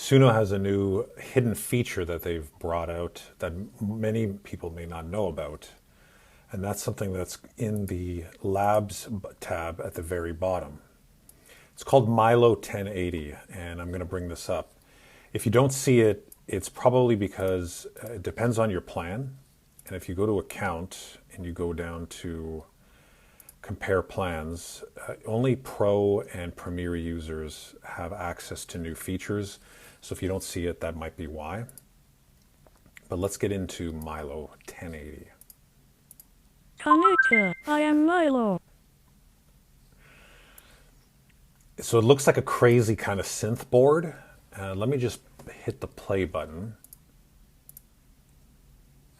Suno has a new hidden feature that they've brought out that many people may not know about. And that's something that's in the Labs tab at the very bottom. It's called Milo 1080, and I'm going to bring this up. If you don't see it, it's probably because it depends on your plan. And if you go to account and you go down to compare plans, only Pro and Premier users have access to new features. So if you don't see it, that might be why. But let's get into Milo 1080. Konnichiwa, I am Milo. So it looks like a crazy kind of synth board. Let me just hit the play button.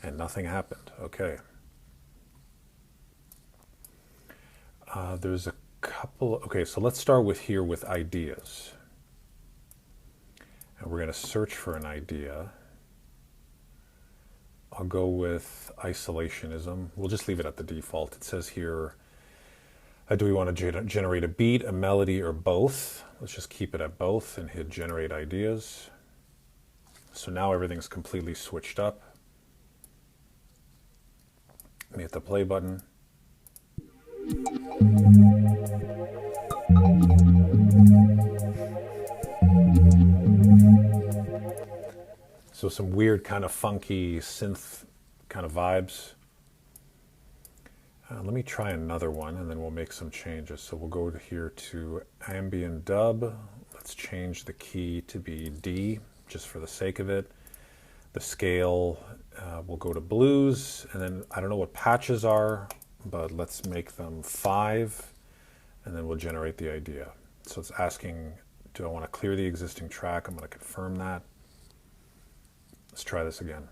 And nothing happened. Okay. There's a couple. Okay, so let's start with here with ideas. And we're going to search for an idea. I'll go with isolationism. We'll just leave it at the default. It says here, do we want to generate a beat, a melody, or both? Let's just keep it at both and hit generate ideas. So now everything's completely switched up. Let me hit the play button. So some weird kind of funky synth kind of vibes. Let me try another one and then we'll make some changes. So we'll go here to ambient dub. Let's change the key to be D just for the sake of it. The scale, we'll go to blues, and then I don't know what patches are, but let's make them 5, and then we'll generate the idea. So it's asking, do I want to clear the existing track? I'm going to confirm that. Let's try this again.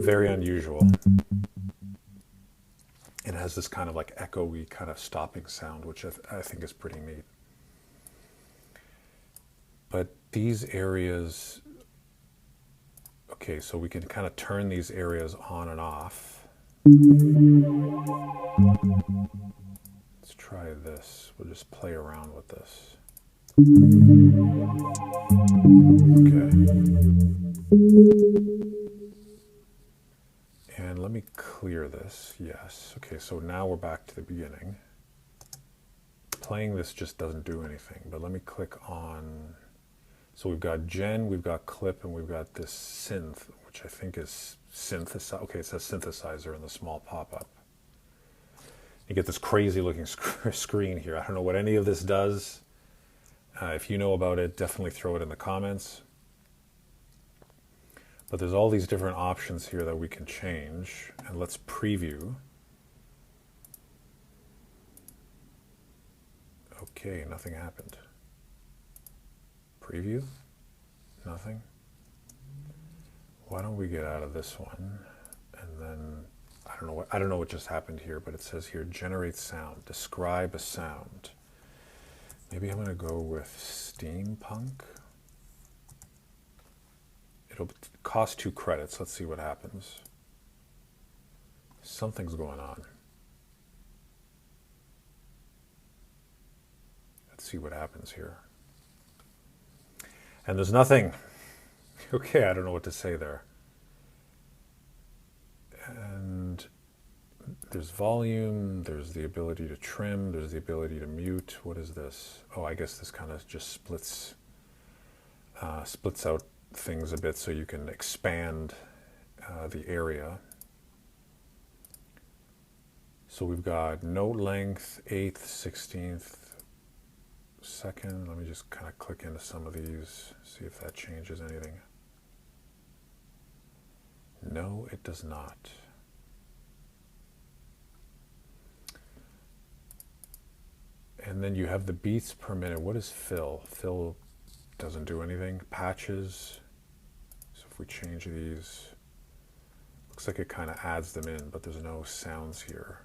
Very unusual. It has this kind of like echoey kind of stopping sound, which I think is pretty neat. But these areas, okay, so we can kind of turn these areas on and off. Let's try this. We'll just play around with this. Okay. And let me clear this. Yes. Okay, so now we're back to the beginning. Playing this just doesn't do anything, but let me click on. So we've got gen, we've got clip, and we've got this synth, which I think is synthesizer. Okay, it says synthesizer in the small pop-up. You get this crazy looking screen here. I don't know what any of this does. If you know about it, definitely throw it in the comments. But there's all these different options here that we can change. And let's preview. Okay, nothing happened. Preview? Nothing. Why don't we get out of this one? And then I don't know what just happened here, but it says here generate sound, describe a sound. Maybe I'm going to go with steampunk. It'll cost 2 credits. Let's see what happens. Something's going on. Let's see what happens here. And there's nothing. Okay, I don't know what to say there. And there's volume, there's the ability to trim, there's the ability to mute. What is this? Oh, I guess this kind of just splits out things a bit so you can expand the area. So we've got note length, 8th, 16th, 2nd. Let me just kind of click into some of these, see if that changes anything. No, it does not. And then you have the beats per minute. What is fill? Fill doesn't do anything. Patches. So if we change these, looks like it kind of adds them in, but there's no sounds here.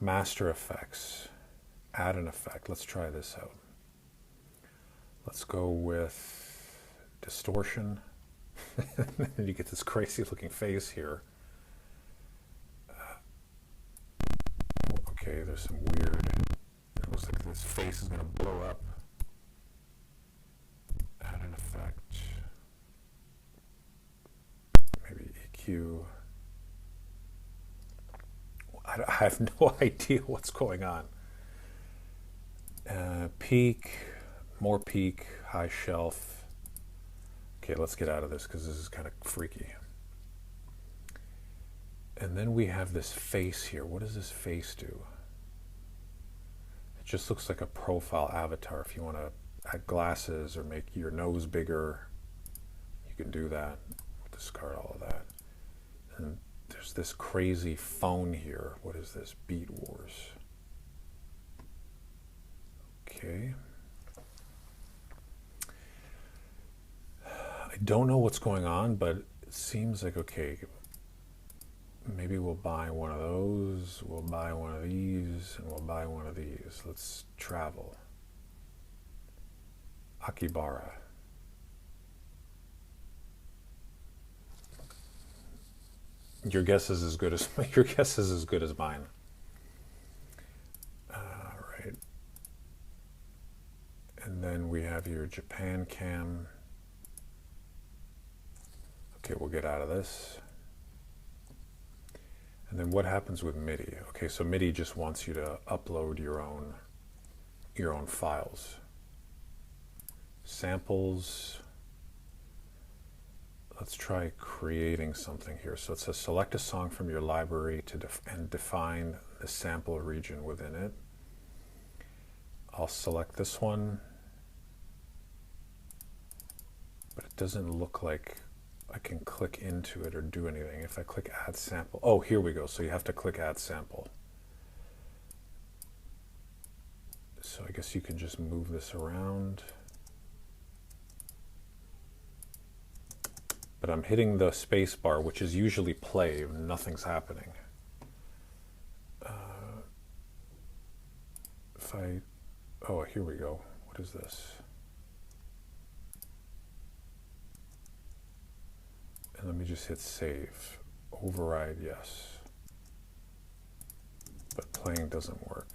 Master effects. Add an effect. Let's try this out. Let's go with distortion. And you get this crazy looking face here. Okay, there's some weird, it looks like this face is going to blow up. Add an effect. Maybe EQ. I have no idea what's going on. Peak, more peak, high shelf. Okay, let's get out of this because this is kind of freaky. And then we have this face here. What does this face do? It just looks like a profile avatar. If you want to add glasses or make your nose bigger, you can do that. Discard all of that. And there's this crazy phone here. What is this? Beat Wars. Okay. I don't know what's going on, but it seems like, okay, maybe we'll buy one of those, we'll buy one of these, and we'll buy one of these. Let's travel. Akibara. Your guess is as good as mine. Right. And then we have your Japan cam. Okay, we'll get out of this. And then what happens with MIDI? Okay, so MIDI just wants you to upload your own files. Samples. Let's try creating something here. So it says select a song from your library and define the sample region within it. I'll select this one, but it doesn't look like I can click into it or do anything. If I click add sample, oh, here we go. So you have to click add sample. So I guess you can just move this around. But I'm hitting the space bar, which is usually play, and nothing's happening. Oh, here we go. What is this? And let me just hit save. Override, yes. But playing doesn't work.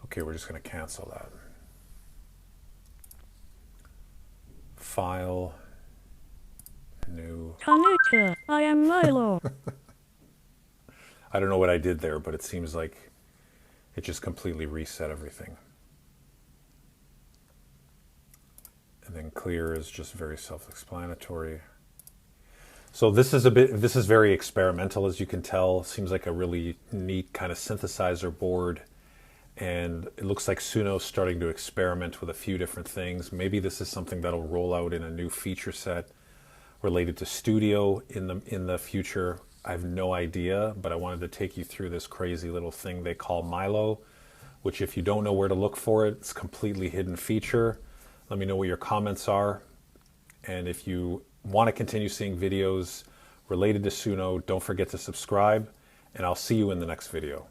Okay, we're just going to cancel that. File. New. Konnichiwa, I am Milo. I don't know what I did there, but it seems like it just completely reset everything. And then clear is just very self-explanatory. So this is very experimental, as you can tell. Seems like a really neat kind of synthesizer board. And it looks like Suno's starting to experiment with a few different things. Maybe this is something that'll roll out in a new feature set related to studio in the future. I have no idea, but I wanted to take you through this crazy little thing they call Milo, which if you don't know where to look for it, it's a completely hidden feature. Let me know what your comments are. And if you want to continue seeing videos related to Suno, don't forget to subscribe, and I'll see you in the next video.